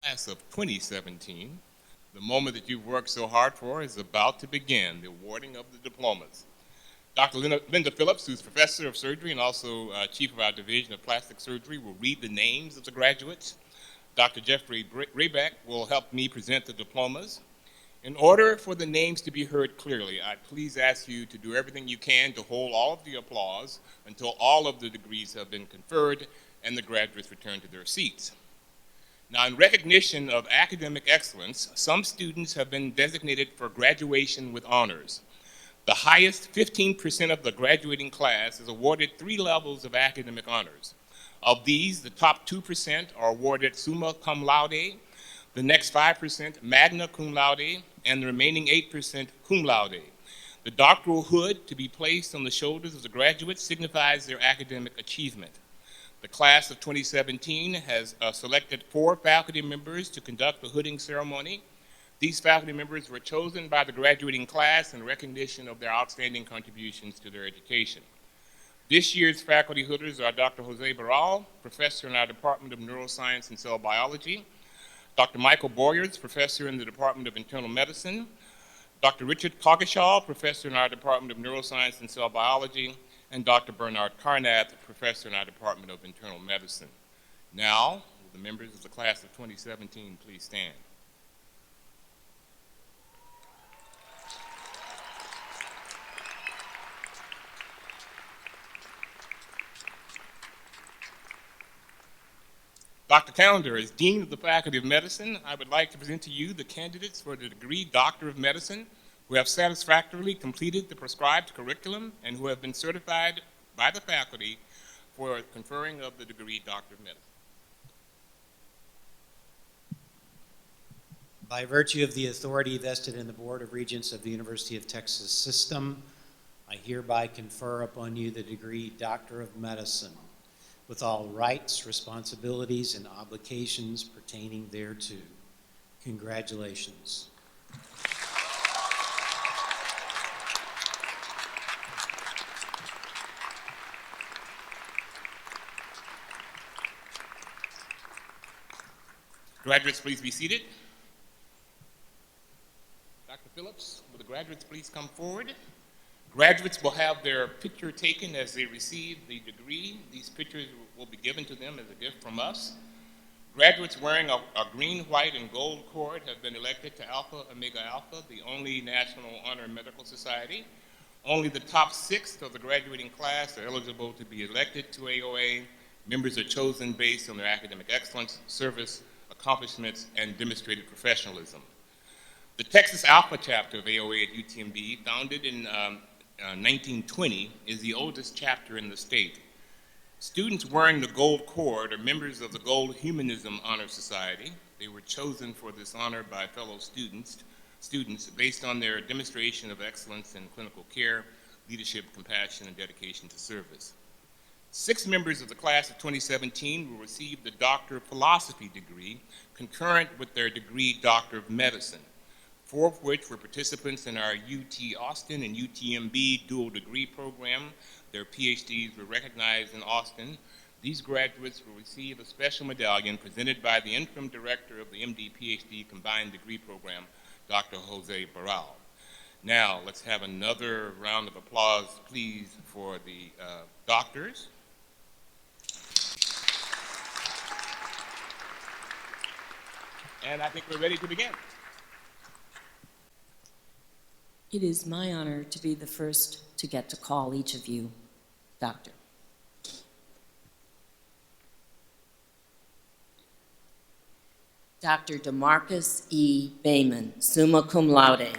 Class of 2017, the moment that you've worked so hard for is about to begin, the awarding of the diplomas. Dr. Linda Phillips, who's professor of surgery and also chief of our division of plastic surgery, will read the names of the graduates. Dr. Jeffrey Rayback will help me present the diplomas. In order for the names to be heard clearly, I please ask you to do everything you can to hold all of the applause until all of the degrees have been conferred and the graduates return to their seats. Now, in recognition of academic excellence, some students have been designated for graduation with honors. The highest 15% of the graduating class is awarded 3 levels of academic honors. Of these, the top 2% are awarded summa cum laude, the next 5% magna cum laude, and the remaining 8% cum laude. The doctoral hood to be placed on the shoulders of the graduates signifies their academic achievement. The class of 2017 has selected 4 faculty members to conduct the hooding ceremony. These faculty members were chosen by the graduating class in recognition of their outstanding contributions to their education. This year's faculty hooders are Dr. Jose Barral, professor in our Department of Neuroscience and Cell Biology, Dr. Michael Boyers, professor in the Department of Internal Medicine, Dr. Richard Coggeshall, professor in our Department of Neuroscience and Cell Biology, and Dr. Bernard Carnath, professor in our Department of Internal Medicine. Now, will the members of the class of 2017 please stand? Dr. Callender, as Dean of the Faculty of Medicine, I would like to present to you the candidates for the degree Doctor of Medicine who have satisfactorily completed the prescribed curriculum and who have been certified by the faculty for conferring of the degree Doctor of Medicine. By virtue of the authority vested in the Board of Regents of the University of Texas System, I hereby confer upon you the degree Doctor of Medicine, with all rights, responsibilities, and obligations pertaining thereto. Congratulations. Graduates, please be seated. Dr. Phillips, will the graduates please come forward? Graduates will have their picture taken as they receive the degree. These pictures will be given to them as a gift from us. Graduates wearing a green, white, and gold cord have been elected to Alpha Omega Alpha, the only National Honor Medical Society. Only the top 6 of the graduating class are eligible to be elected to AOA. Members are chosen based on their academic excellence, service, accomplishments, and demonstrated professionalism. The Texas Alpha chapter of AOA at UTMB, founded in 1920, is the oldest chapter in the state. Students wearing the gold cord are members of the Gold Humanism Honor Society. They were chosen for this honor by fellow students based on their demonstration of excellence in clinical care, leadership, compassion, and dedication to service. 6 members of the class of 2017 will receive the Doctor of Philosophy degree concurrent with their degree Doctor of Medicine, 4 of which were participants in our UT Austin and UTMB dual degree program. Their PhDs were recognized in Austin. These graduates will receive a special medallion presented by the interim director of the MD-PhD combined degree program, Dr. Jose Barral. Now, let's have another round of applause, please, for the doctors. And I think we're ready to begin. It is my honor to be the first to get to call each of you doctor. Dr. DeMarcus E. Bayman, summa cum laude.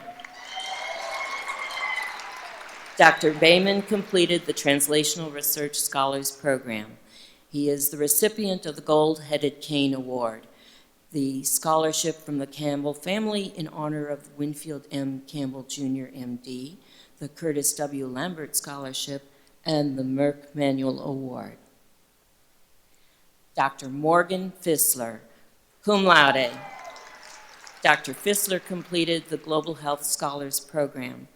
Dr. Bayman completed the Translational Research Scholars Program. He is the recipient of the Gold-Headed Cane Award, the scholarship from the Campbell family in honor of Winfield M. Campbell, Jr., MD, the Curtis W. Lambert Scholarship, and the Merck Manual Award. Dr. Morgan Fissler, cum laude. Dr. Fissler completed the Global Health Scholars Program.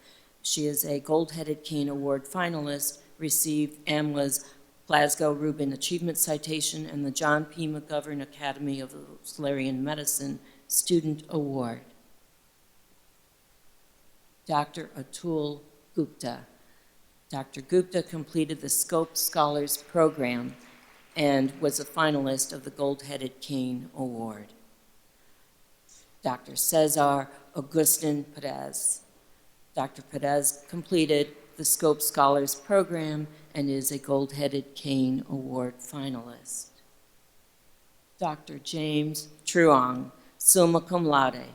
She is a Gold-Headed Cane Award finalist, received AMLA's Glasgow Rubin Achievement Citation, and the John P. McGovern Academy of Solarian Medicine Student Award. Dr. Atul Gupta. Dr. Gupta completed the Scope Scholars Program and was a finalist of the Gold-Headed Cane Award. Dr. Cesar Agustin Perez. Dr. Perez completed the Scope Scholars Program and is a Gold-Headed Cane Award finalist. Dr. James Truong, summa cum laude.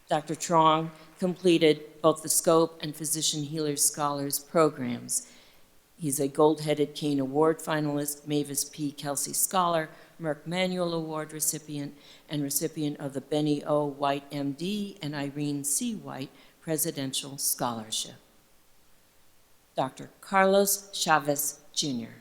Dr. Truong completed both the Scope and Physician Healers Scholars programs. He's a Gold-Headed Cane Award finalist, Mavis P. Kelsey Scholar, Merck Manual Award recipient, and recipient of the Benny O. White, MD, and Irene C. White Presidential Scholarship. Dr. Carlos Chavez, Jr.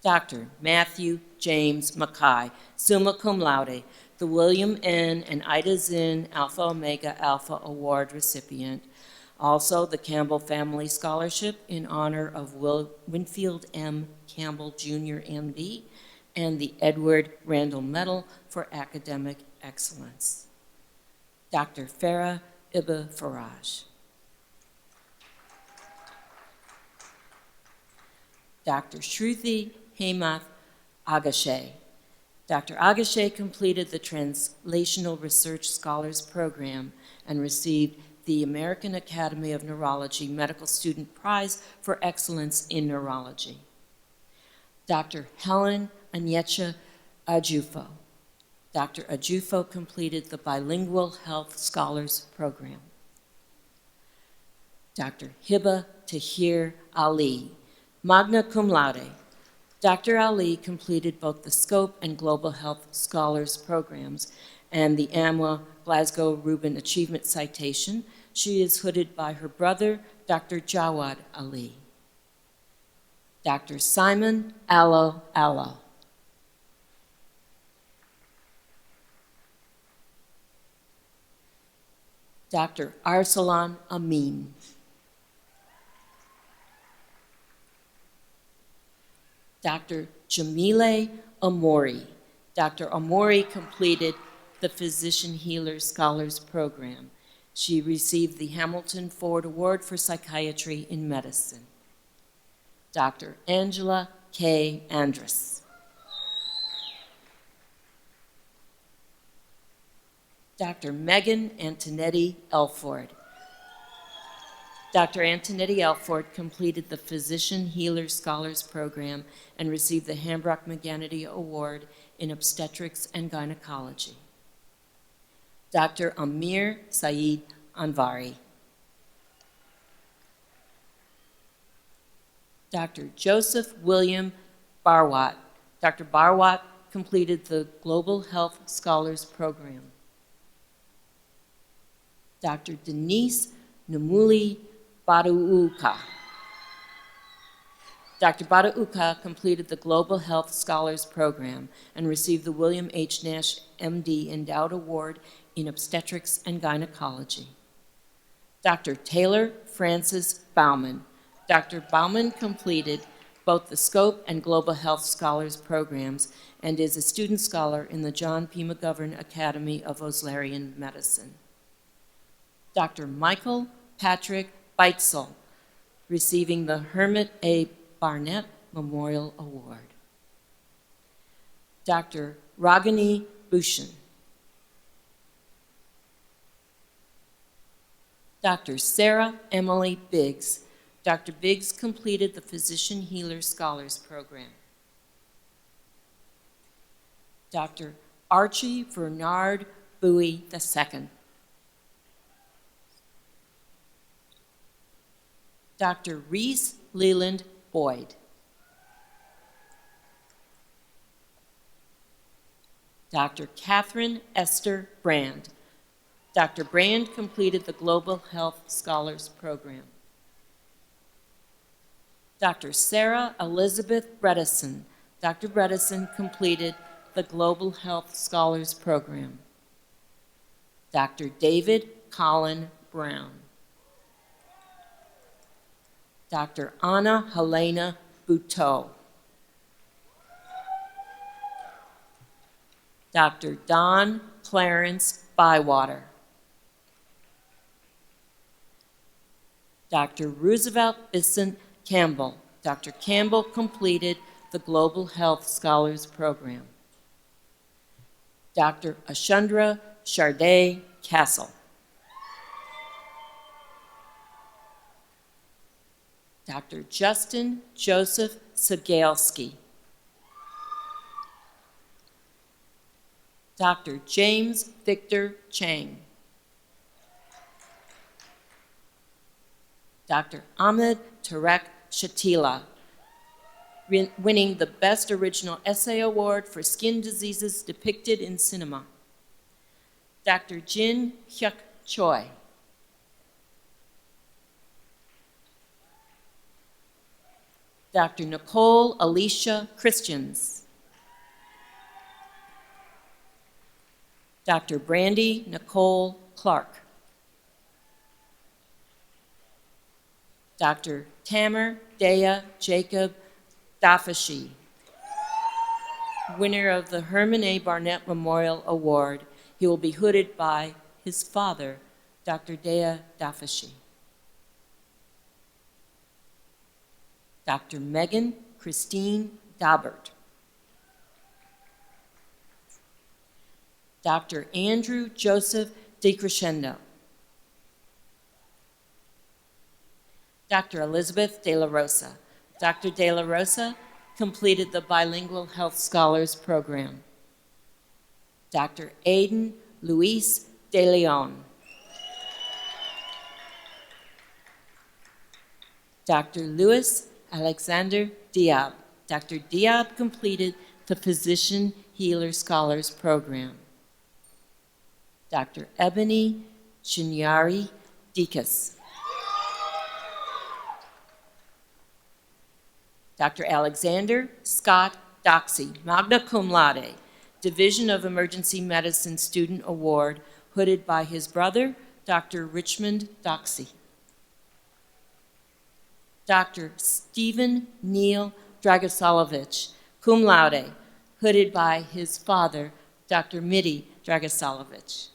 Dr. Matthew James Mackay, summa cum laude, the William N. and Ida Zinn Alpha Omega Alpha Award recipient. Also, the Campbell Family Scholarship in honor of Winfield M. Campbell, Jr., MD, and the Edward Randall Medal for Academic Excellence. Dr. Farah Ibba Faraj. Dr. Shruti Hemath Agashe. Dr. Agashe completed the Translational Research Scholars Program and received the American Academy of Neurology Medical Student Prize for Excellence in Neurology. Dr. Helen Anyecha Ajufo. Dr. Ajufo completed the Bilingual Health Scholars Program. Dr. Hiba Tahir Ali, magna cum laude. Dr. Ali completed both the Scope and Global Health Scholars programs and the AMWA Glasgow Rubin Achievement Citation. She is hooded by her brother, Dr. Jawad Ali. Dr. Simon Allo Allo. Dr. Arsalan Amin. Dr. Jamile Amori. Dr. Amori completed the Physician Healer Scholars Program. She received the Hamilton Ford Award for Psychiatry in Medicine. Dr. Angela K. Andrus. Dr. Megan Antonetti Elford. Dr. Antonetti Elford completed the Physician Healer Scholars Program and received the Hambrock McGannity Award in Obstetrics and Gynecology. Dr. Amir Saeed Anvari. Dr. Joseph William Barwat. Dr. Barwat completed the Global Health Scholars Program. Dr. Denise Namuli Baduuka. Dr. Baduuka completed the Global Health Scholars Program and received the William H. Nash, MD, Endowed Award in Obstetrics and Gynecology. Dr. Taylor Francis Bauman. Dr. Bauman completed both the Scope and Global Health Scholars programs and is a student scholar in the John P. McGovern Academy of Oslarian Medicine. Dr. Michael Patrick Beitzel, receiving the Hermit A. Barnett Memorial Award. Dr. Ragini Bhushan. Dr. Sarah Emily Biggs. Dr. Biggs completed the Physician Healer Scholars Program. Dr. Archie Bernard Bowie II. Dr. Reese Leland Boyd. Dr. Catherine Esther Brand. Dr. Brand completed the Global Health Scholars Program. Dr. Sarah Elizabeth Bredesen. Dr. Bredesen completed the Global Health Scholars Program. Dr. David Colin Brown. Dr. Anna Helena Buteau. Dr. Don Clarence Bywater. Dr. Roosevelt Bissant Campbell. Dr. Campbell completed the Global Health Scholars Program. Dr. Ashundra Charday Castle. Dr. Justin Joseph Sagalski. Dr. James Victor Chang. Dr. Ahmed Tarek Shatila, winning the Best Original Essay Award for Skin Diseases Depicted in Cinema. Dr. Jin Hyuk Choi. Dr. Nicole Alicia Christians. Dr. Brandy Nicole Clark. Dr. Tamer Dea Jacob Dafashi, winner of the Herman A. Barnett Memorial Award. He will be hooded by his father, Dr. Dea Dafashi. Dr. Megan Christine Daubert. Dr. Andrew Joseph DeCrescendo. Dr. Elizabeth De La Rosa. Dr. De La Rosa completed the Bilingual Health Scholars Program. Dr. Aiden Luis De Leon. Dr. Louis Alexander Diab. Dr. Diab completed the Physician Healer Scholars Program. Dr. Ebony Chinyari Dikas. Dr. Alexander Scott Doxey, magna cum laude, Division of Emergency Medicine Student Award, hooded by his brother, Dr. Richmond Doxey. Dr. Stephen Neil Dragosalovich, cum laude, hooded by his father, Dr. Mitty Dragosalovich.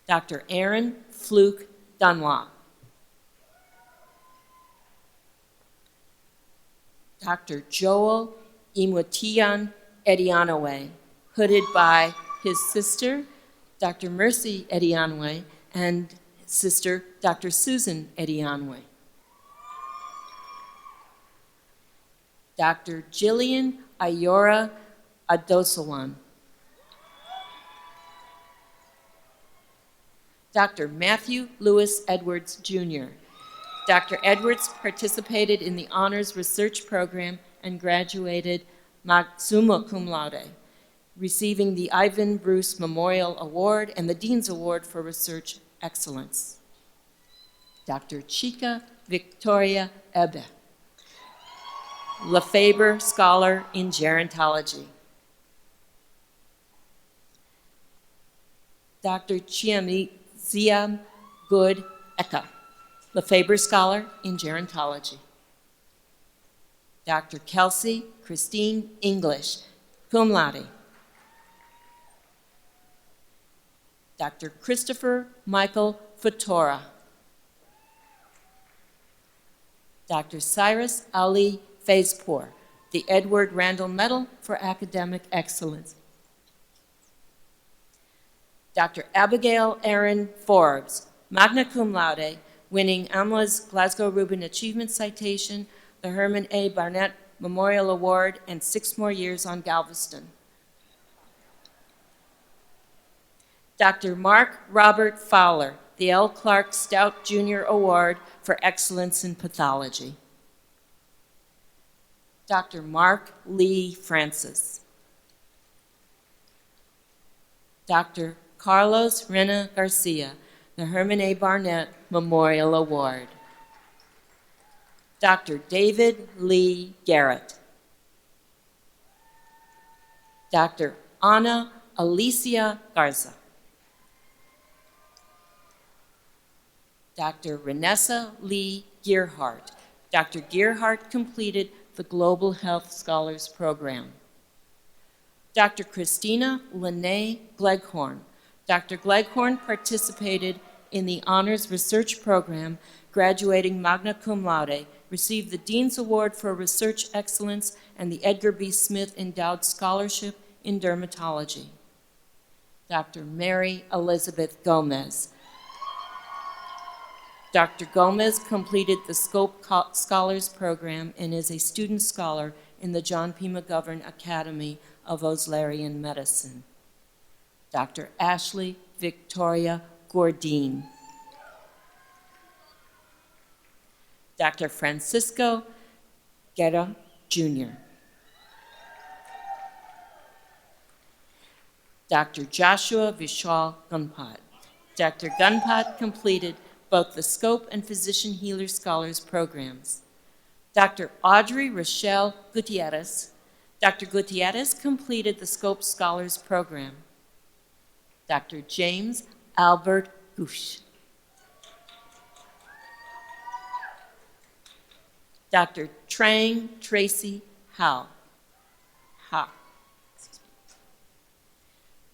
Dr. Aaron Fluke Dunlop. Dr. Joel Imwatian Edianowe, hooded by his sister, Dr. Mercy Edianowe, and sister, Dr. Susan Edianowe. Dr. Jillian Ayora Adosawan. Dr. Matthew Lewis Edwards, Jr. Dr. Edwards participated in the Honors Research Program and graduated summa cum laude, receiving the Ivan Bruce Memorial Award and the Dean's Award for Research Excellence. Dr. Chica Victoria Ebbe, Lefebvre Scholar in Gerontology. Dr. Chiamiziam Good Eka, Lefebvre Scholar in Gerontology. Dr. Kelsey Christine English, cum laude. Dr. Christopher Michael Fatora. Dr. Cyrus Ali Faizpour, the Edward Randall Medal for Academic Excellence. Dr. Abigail Erin Forbes, magna cum laude, winning AMLA's Glasgow Rubin Achievement Citation, the Herman A. Barnett Memorial Award, and 6 more years on Galveston. Dr. Mark Robert Fowler, the L. Clark Stout Jr. Award for Excellence in Pathology. Dr. Mark Lee Francis. Dr. Carlos Rena Garcia, the Herman A. Barnett Memorial Award. Dr. David Lee Garrett. Dr. Ana Alicia Garza. Dr. Renessa Lee Gearhart. Dr. Gearhart completed the Global Health Scholars Program. Dr. Christina Lene Gleghorn. Dr. Gleghorn participated in the Honors Research Program, graduating magna cum laude, received the Dean's Award for Research Excellence and the Edgar B. Smith Endowed Scholarship in Dermatology. Dr. Mary Elizabeth Gomez. Dr. Gomez completed the Scope Scholars Program and is a student scholar in the John P. McGovern Academy of Oslarian Medicine. Dr. Ashley Victoria Gordine. Dr. Francisco Guerra, Jr. Dr. Joshua Vishal Gunpat. Dr. Gunpat completed both the Scope and Physician Healer Scholars programs. Dr. Audrey Rochelle Gutierrez. Dr. Gutierrez completed the Scope Scholars program. Dr. James Albert Gush. Dr. Trang Tracy Howe.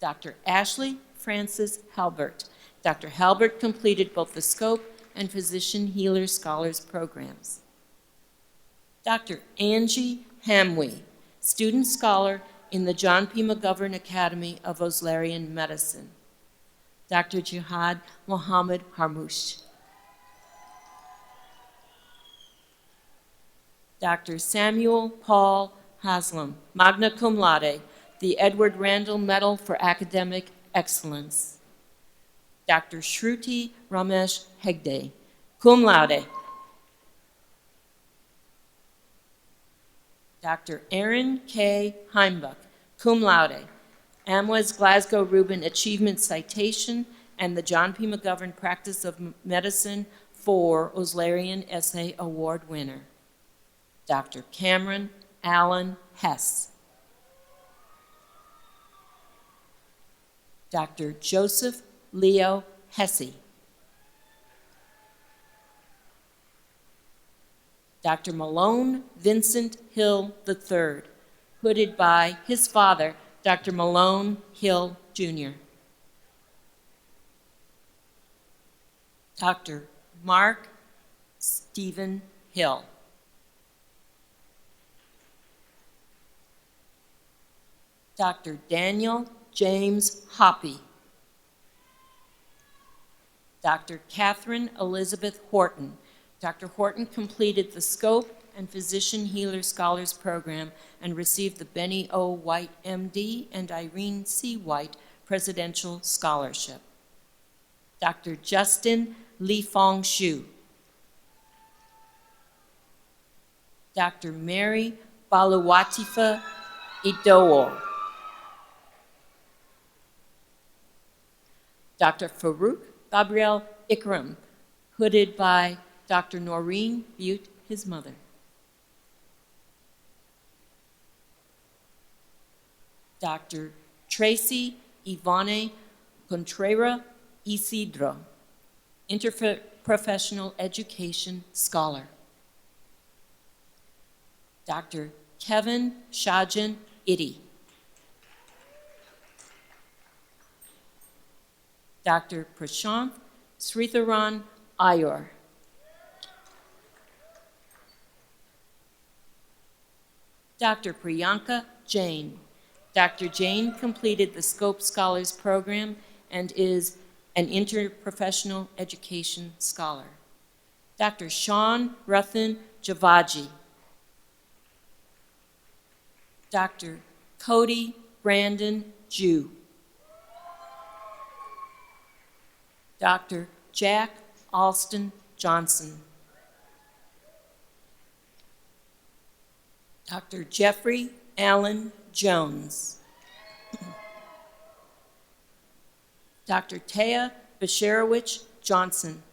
Dr. Ashley Francis Halbert. Dr. Halbert completed both the Scope and Physician Healer Scholars programs. Dr. Angie Hamwee, student scholar in the John P. McGovern Academy of Oslarian Medicine. Dr. Jihad Mohammed Harmouche. Dr. Samuel Paul Haslam, magna cum laude, the Edward Randall Medal for Academic Excellence. Dr. Shruti Ramesh Hegde, cum laude. Dr. Aaron K. Heimbuch, cum laude, Amwes Glasgow Rubin Achievement Citation and the John P. McGovern Practice of Medicine for Oslarian Essay Award winner. Dr. Cameron Allen Hess. Dr. Joseph Leo Hesse. Dr. Malone Vincent Hill III, hooded by his father, Dr. Malone Hill, Jr. Dr. Mark Stephen Hill. Dr. Daniel James Hoppy. Dr. Catherine Elizabeth Horton. Dr. Horton completed the Scope and Physician Healer Scholars Program and received the Benny O. White, MD, and Irene C. White Presidential Scholarship. Dr. Justin Li Fong Shu. Dr. Mary Baluwatifa Idowo. Dr. Farouk Gabriel Ikram, hooded by Dr. Noreen Butte, his mother. Dr. Tracy Ivane Contreras Isidro, Interprofessional Education Scholar. Dr. Kevin Shajan Itty. Dr. Prashant Sritharan Ayur. Dr. Priyanka Jain. Dr. Jain completed the Scope Scholars Program and is an interprofessional education scholar. Dr. Sean Ruthin Javaji. Dr. Cody Brandon Jew. Dr. Jack Alston Johnson. Dr. Jeffrey Allen Jones. Dr. Taya Basharowicz Johnson.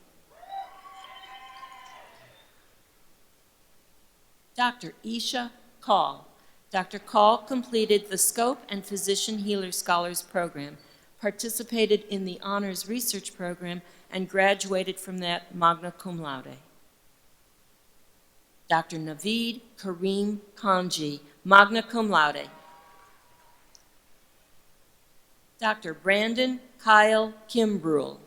Dr. Isha Call. Dr. Call completed the Scope and Physician Healer Scholars Program, participated in the Honors Research Program, and graduated from that magna cum laude. Dr. Naveed Kareem Kanji, magna cum laude. Dr. Brandon Kyle Kimbrell.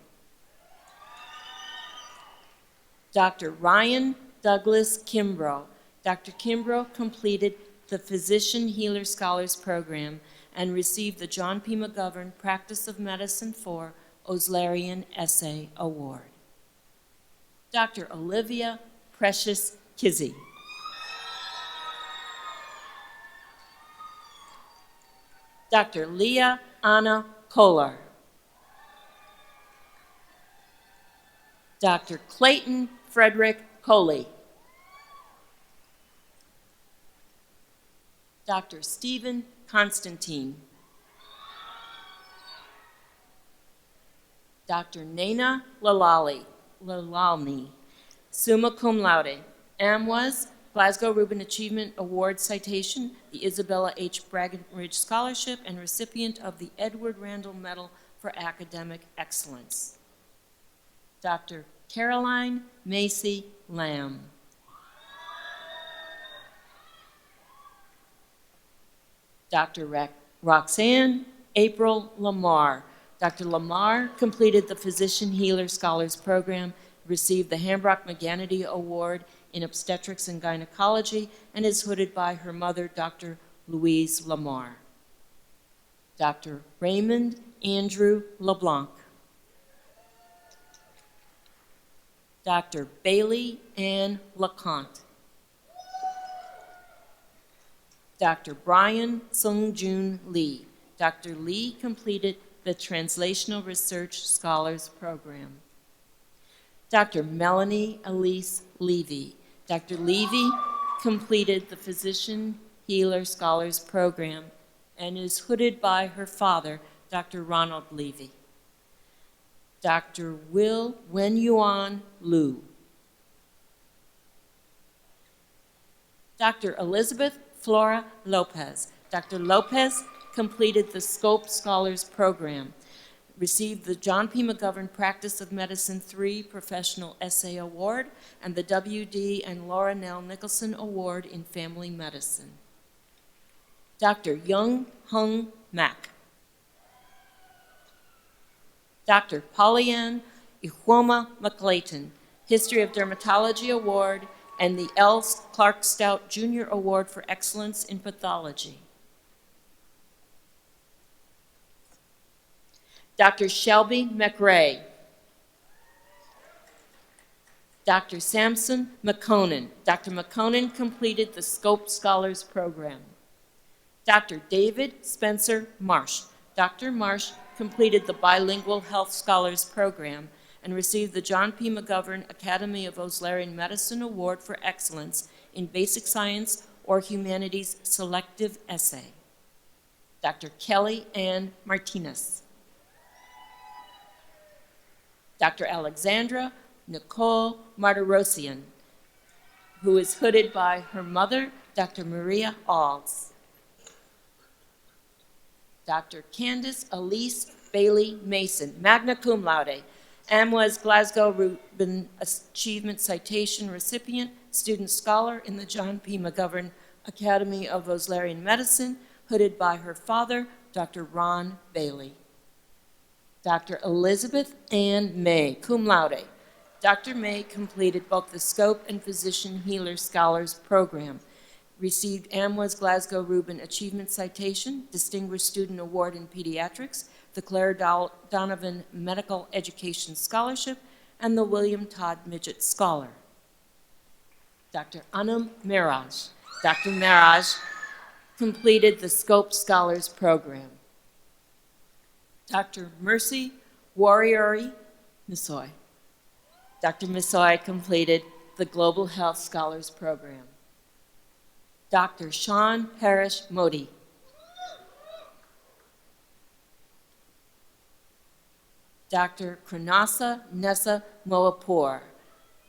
Dr. Ryan Douglas Kimbrough. Dr. Kimbrough completed the Physician Healer Scholars Program and received the John P. McGovern Practice of Medicine IV Oslarian Essay Award. Dr. Olivia Precious Kizzy. Dr. Leah Anna Kohler. Dr. Clayton Frederick Coley. Dr. Stephen Constantine. Dr. Naina Lalani, summa cum laude. AMWA's Glasgow Rubin Achievement Award citation, the Isabella H. Brackenridge Scholarship, and recipient of the Edward Randall Medal for Academic Excellence. Dr. Caroline Macy Lamb. Dr. Roxanne April Lamar. Dr. Lamar completed the Physician Healer Scholars Program, received the Hambrock McGanity Award in Obstetrics and Gynecology, and is hooded by her mother, Dr. Louise Lamar. Dr. Raymond Andrew LeBlanc. Dr. Bailey Ann LeConte. Dr. Brian Sung-Jun Lee. Dr. Lee completed the Translational Research Scholars Program. Dr. Melanie Elise Levy. Dr. Levy completed the Physician Healer Scholars Program and is hooded by her father, Dr. Ronald Levy. Dr. Will Wenyuan Liu. Dr. Elizabeth Flora Lopez. Dr. Lopez completed the Scope Scholars Program, received the John P. McGovern Practice of Medicine III Professional Essay Award and the W.D. and Laura Nell Nicholson Award in Family Medicine. Dr. Young Hung Mak. Dr. Pollyann Ihuoma McClayton, History of Dermatology Award and the L. Clark Stout Jr. Award for Excellence in Pathology. Dr. Shelby McRae. Dr. Samson McConan. Dr. McConan completed the Scope Scholars Program. Dr. David Spencer Marsh. Dr. Marsh completed the Bilingual Health Scholars Program and received the John P. McGovern Academy of Oslarian Medicine Award for Excellence in Basic Science or Humanities Selective Essay. Dr. Kelly Ann Martinez. Dr. Alexandra Nicole Martirosian, who is hooded by her mother, Dr. Maria Alls. Dr. Candace Elise Bailey Mason, magna cum laude, AMWA's Glasgow Rubin Achievement Citation recipient, student scholar in the John P. McGovern Academy of Oslarian Medicine, hooded by her father, Dr. Ron Bailey. Dr. Elizabeth Ann May, cum laude. Dr. May completed both the Scope and Physician Healer Scholars Program, received AMWA's Glasgow Rubin Achievement Citation, Distinguished Student Award in Pediatrics, the Claire Donovan Medical Education Scholarship, and the William Todd Midget Scholar. Dr. Anam Miraj. Dr. Miraj completed the Scope Scholars Program. Dr. Mercy Warriori Misoy. Dr. Misoy completed the Global Health Scholars Program. Dr. Sean Parrish Modi. Dr. Kranasa Nessa Moapur.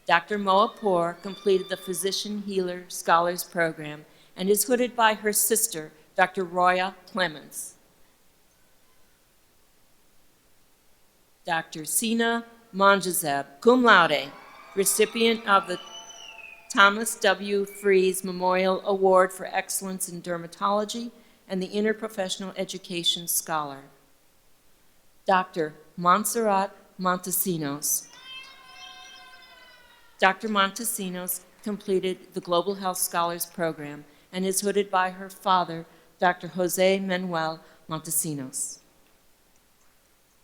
Dr. Moapur completed the Physician Healer Scholars Program and is hooded by her sister, Dr. Roya Clemens. Dr. Sina Monjazeb, cum laude, recipient of the Thomas W. Fries Memorial Award for Excellence in Dermatology and the Interprofessional Education Scholar. Dr. Montserrat Montesinos. Dr. Montesinos completed the Global Health Scholars Program and is hooded by her father, Dr. Jose Manuel Montesinos.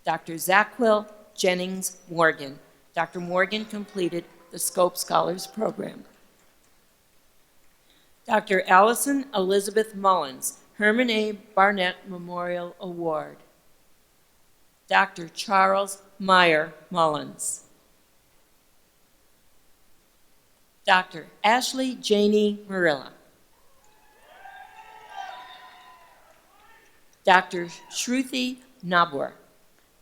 Dr. Zaquil Jennings Morgan. Dr. Morgan completed the Scope Scholars Program. Dr. Allison Elizabeth Mullins, Herman A. Barnett Memorial Award. Dr. Charles Meyer Mullins. Dr. Ashley Janey Marilla. Dr. Shruti Nabor.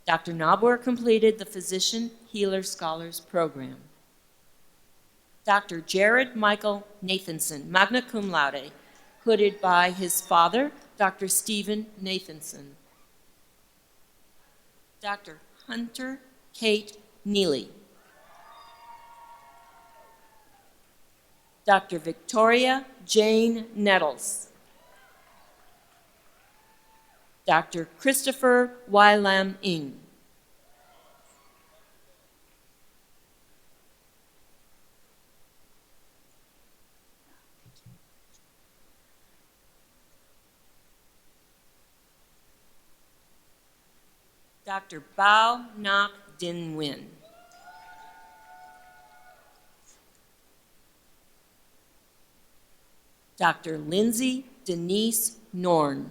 Dr. Nabor completed the Physician Healer Scholars Program. Dr. Jared Michael Nathanson, magna cum laude, hooded by his father, Dr. Stephen Nathanson. Dr. Hunter Kate Neely. Dr. Victoria Jane Nettles. Dr. Christopher Wylam Ng. Dr. Bao Nak Din Nguyen. Dr. Lindsay Denise Norn.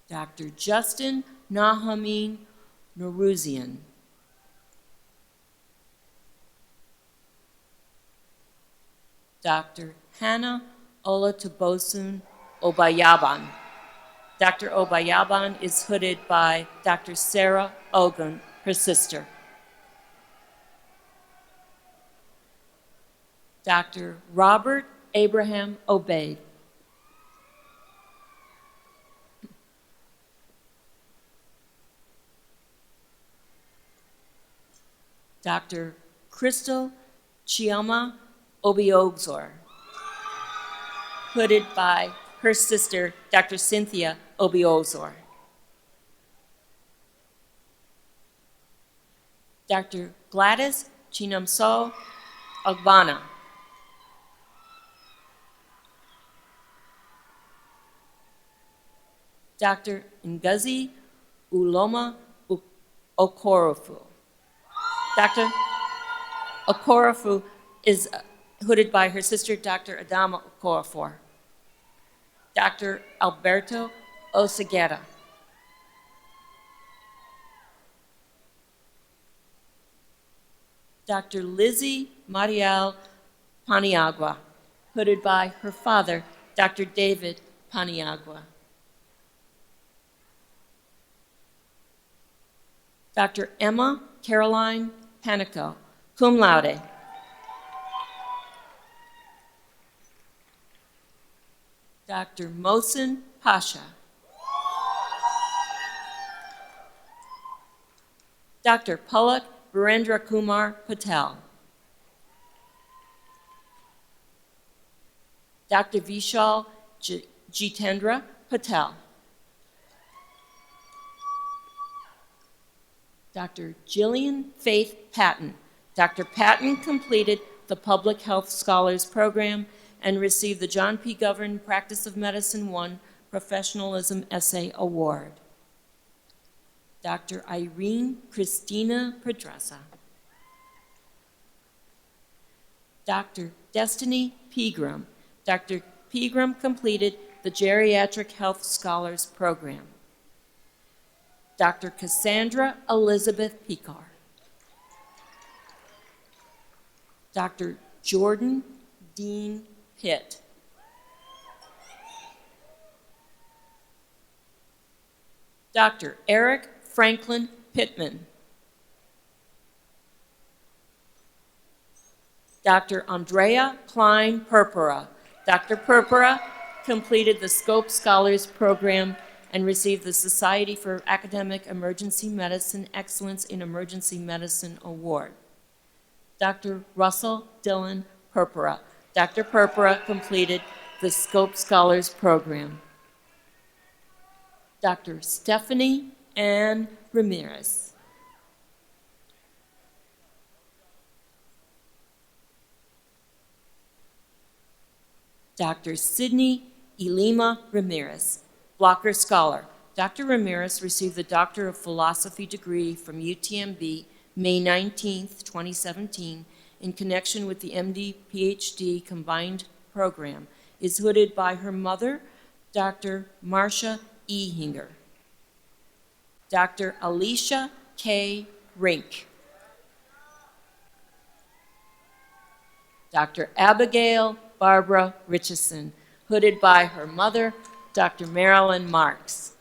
Dr. Justin Nahamin Noruzian. Dr. Hannah Olatubosun Obayaban. Dr. Obayaban is hooded by Dr. Sarah Ogun, her sister. Dr. Robert Abraham Obeid. Dr. Crystal Chioma Obiogzor, hooded by her sister, Dr. Cynthia Obiogzor. Dr. Gladys Chinamso Agbana. Dr. Ngozi Uloma Okorofu. Dr. Okorofu is hooded by her sister, Dr. Adama Okorafor. Dr. Alberto Oseguera. Dr. Lizzie Mariel Paniagua, hooded by her father, Dr. David Paniagua. Dr. Emma Caroline Panico, cum laude. Dr. Mohsen Pasha. Dr. Palak Virendra Kumar Patel. Dr. Vishal Jitendra Patel. Dr. Jillian Faith Patton. Dr. Patton completed the Public Health Scholars Program and received the John P. Govern Practice of Medicine I Professionalism Essay Award. Dr. Irene Christina Pedraza. Dr. Destiny Pegram. Dr. Pegram completed the Geriatric Health Scholars Program. Dr. Cassandra Elizabeth Picard. Dr. Jordan Dean Pitt. Dr. Eric Franklin Pittman. Dr. Andrea Klein Purpura. Dr. Purpura completed the Scope Scholars Program and received the Society for Academic Emergency Medicine Excellence in Emergency Medicine Award. Dr. Russell Dillon Purpura. Dr. Purpura completed the Scope Scholars Program. Dr. Stephanie Ann Ramirez. Dr. Sidney Elima Ramirez, Blocker Scholar. Dr. Ramirez received the Doctor of Philosophy degree from UTMB May 19, 2017, in connection with the MD-PhD combined program, is hooded by her mother, Dr. Marcia Ehinger. Dr. Alicia K. Rink. Dr. Abigail Barbara Richardson, hooded by her mother, Dr. Marilyn Marks.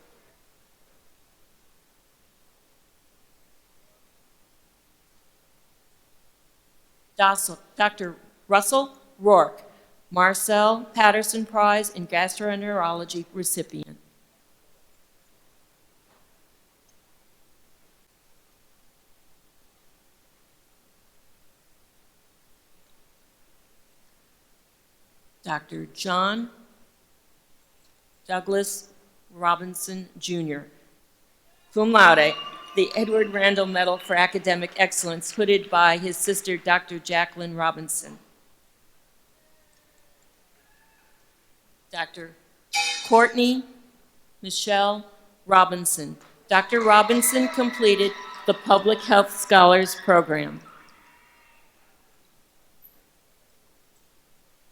Dr. Russell Rourke, Marcel Patterson Prize in Gastroenterology recipient. Dr. John Douglas Robinson, Jr., cum laude, the Edward Randall Medal for Academic Excellence, hooded by his sister, Dr. Jacqueline Robinson. Dr. Courtney Michelle Robinson. Dr. Robinson completed the Public Health Scholars Program.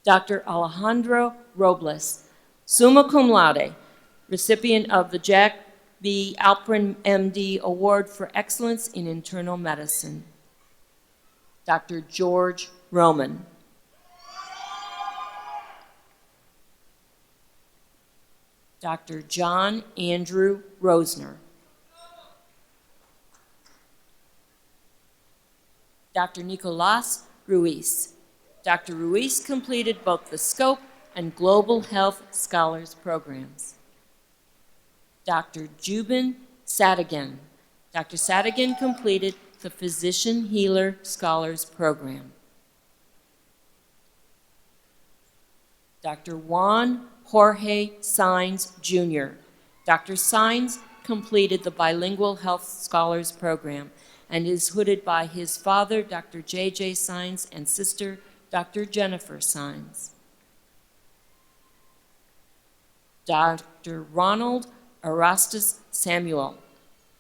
Dr. Alejandro Robles, summa cum laude, recipient of the Jack B. Alprin, MD Award for Excellence in Internal Medicine. Dr. George Roman. Dr. John Andrew Rosner. Dr. Nicolas Ruiz. Dr. Ruiz completed both the Scope and Global Health Scholars programs. Dr. Jubin Sadigan. Dr. Sadigan completed the Physician Healer Scholars Program. Dr. Juan Jorge Saenz, Jr. Dr. Saenz completed the Bilingual Health Scholars Program and is hooded by his father, Dr. J.J. Saenz, and sister, Dr. Jennifer Saenz. Dr. Ronald Erastus Samuel.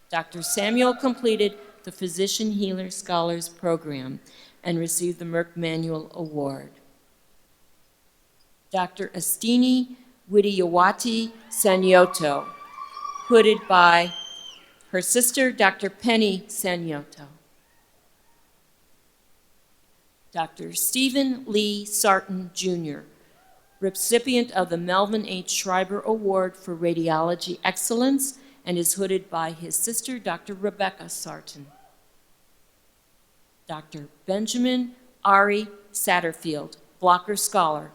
Dr. Samuel completed the Physician Healer Scholars Program and received the Merck Manual Award. Dr. Astini Widiyawati Sanyoto, hooded by her sister, Dr. Penny Sanyoto. Dr. Stephen Lee Sarton, Jr., recipient of the Melvin H. Schreiber Award for Radiology Excellence, and is hooded by his sister, Dr. Rebecca Sarton. Dr. Benjamin Ari Satterfield, Blocker Scholar.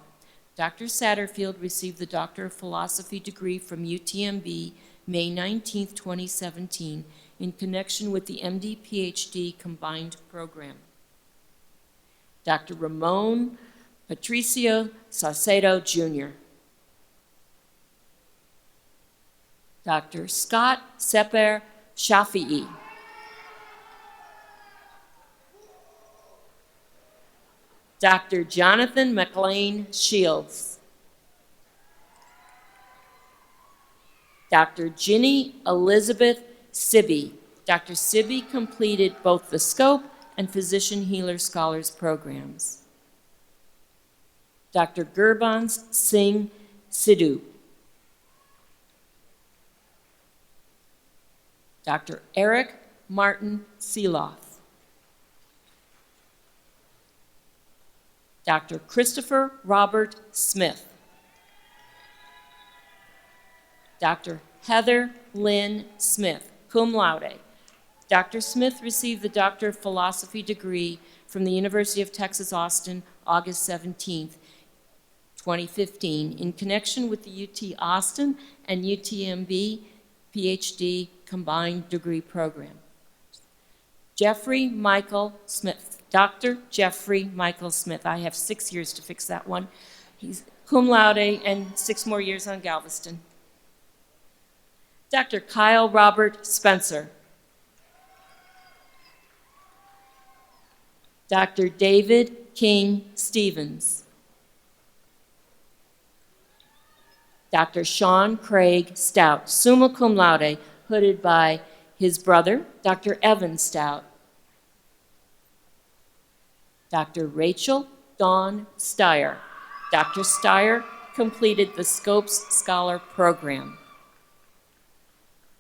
Dr. Satterfield received the Doctor of Philosophy degree from UTMB May 19, 2017, in connection with the MD-PhD combined program. Dr. Ramon Patricio Saucedo, Jr. Dr. Scott Seper Shafi'i. Dr. Jonathan McLean Shields. Dr. Ginny Elizabeth Sibby. Dr. Sibby completed both the Scope and Physician Healer Scholars programs. Dr. Gurbans Singh Sidhu. Dr. Eric Martin Seeloff. Dr. Christopher Robert Smith. Dr. Heather Lynn Smith, cum laude. Dr. Smith received the Doctor of Philosophy degree from the University of Texas, Austin, August 17, 2015, in connection with the UT Austin and UTMB PhD combined degree program. Jeffrey Michael Smith, Dr. Jeffrey Michael Smith. I have 6 years to fix that one. He's cum laude and 6 more years on Galveston. Dr. Kyle Robert Spencer. Dr. David King Stevens. Dr. Sean Craig Stout, summa cum laude, hooded by his brother, Dr. Evan Stout. Dr. Rachel Dawn Steyer. Dr. Steyer completed the Scopes Scholar Program.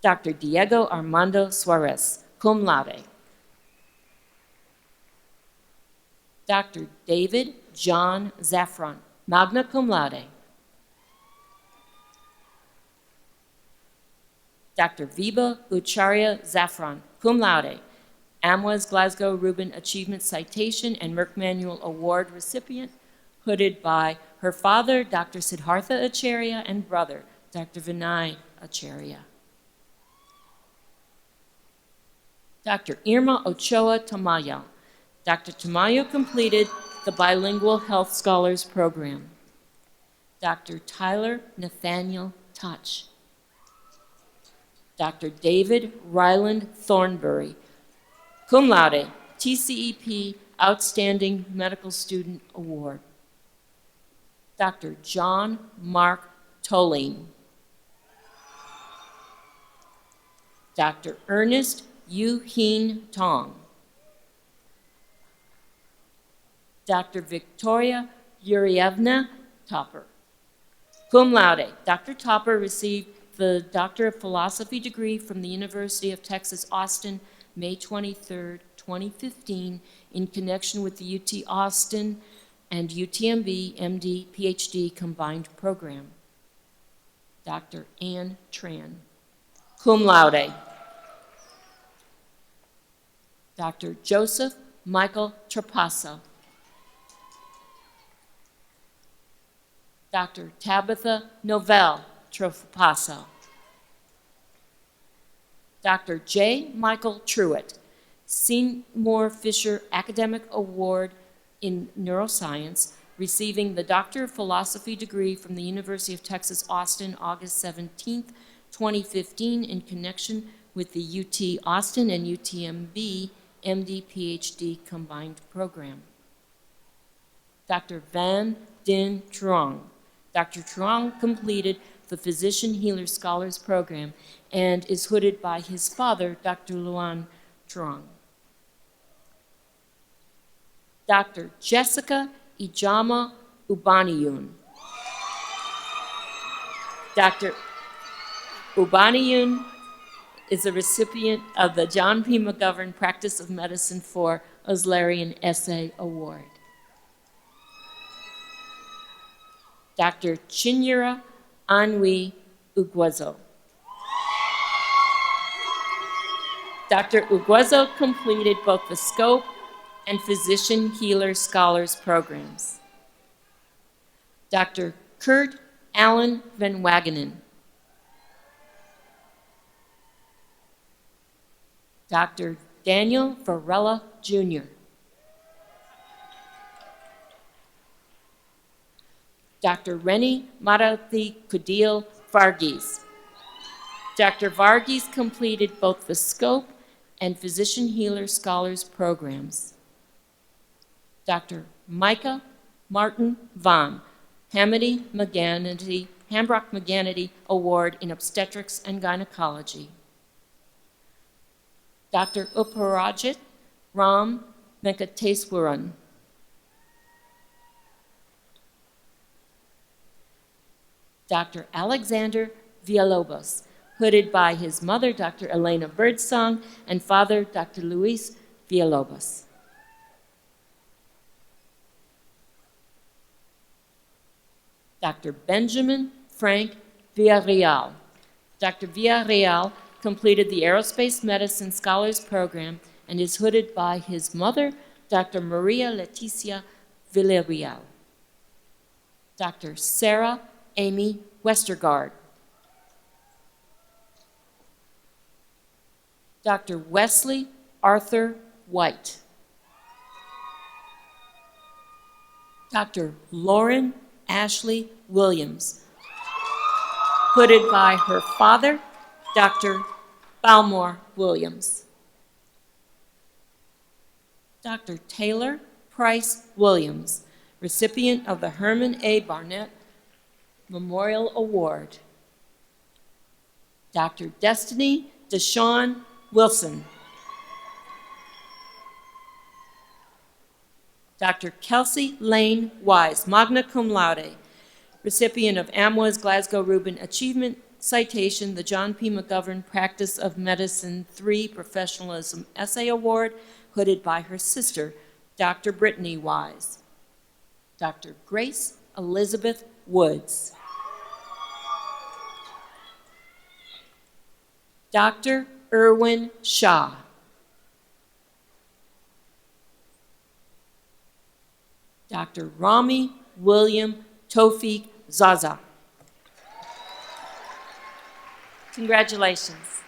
Dr. Diego Armando Suarez, cum laude. Dr. David John Zaffron, magna cum laude. Dr. Viba Ucharya Zaffron, cum laude, Amwes Glasgow Rubin Achievement Citation and Merck Manual Award recipient, hooded by her father, Dr. Siddhartha Acharya, and brother, Dr. Vinay Acharya. Dr. Irma Ochoa Tamayo. Dr. Tamayo completed the Bilingual Health Scholars Program. Dr. Tyler Nathaniel Touch. Dr. David Ryland Thornbury, cum laude, TCEP Outstanding Medical Student Award. Dr. John Mark Toline. Dr. Ernest Yu-Heen Tong. Dr. Victoria Yurievna Topper, cum laude. Dr. Topper received the Doctor of Philosophy degree from the University of Texas, Austin, May 23, 2015, in connection with the UT Austin and UTMB MD PhD combined program. Dr. Ann Tran, cum laude. Dr. Joseph Michael Trapasso. Dr. Tabitha Novell Trapasso. Dr. J. Michael Truitt, Seymour Fisher Academic Award in Neuroscience, receiving the Doctor of Philosophy degree from the University of Texas, Austin, August 17, 2015, in connection with the UT Austin and UTMB MD PhD combined program. Dr. Van Din Truong. Dr. Truong completed the Physician Healer Scholars Program and is hooded by his father, Dr. Luan Truong. Dr. Jessica Ijama Ubaniyun. Dr. Ubaniyun is a recipient of the John P. McGovern Practice of Medicine for Oslarian Essay Award. Dr. Chinyere Anwi Ugwezo. Dr. Ugwezo completed both the Scope and Physician Healer Scholars programs. Dr. Kurt Allen Van Wagenen. Dr. Daniel Varela, Jr. Dr. Rennie Marathi Kudil Varghese. Dr. Varghese completed both the Scope and Physician Healer Scholars programs. Dr. Micah Martin Vaughn, Hambrock McGanity Award in Obstetrics and Gynecology. Dr. Uparajit Ram Venkateswaran. Dr. Alexander Villalobos, hooded by his mother, Dr. Elena Birdsong, and father, Dr. Luis Villalobos. Dr. Benjamin Frank Villarreal. Dr. Villarreal completed the Aerospace Medicine Scholars Program and is hooded by his mother, Dr. Maria Leticia Villarreal. Dr. Sarah Amy Westergaard, Dr. Wesley Arthur White, Dr. Lauren Ashley Williams, hooded by her father, Dr. Balmore Williams. Dr. Taylor Price Williams, recipient of the Herman A. Barnett Memorial Award. Dr. Destiny Deshawn Wilson. Dr. Kelsey Lane Wise, magna cum laude, recipient of Amwa's Glasgow Rubin Achievement Citation, the John P. McGovern Practice of Medicine 3 Professionalism Essay Award, hooded by her sister, Dr. Brittany Wise. Dr. Grace Elizabeth Woods. Dr. Irwin Shaw. Dr. Rami William Tofik Zaza. Congratulations.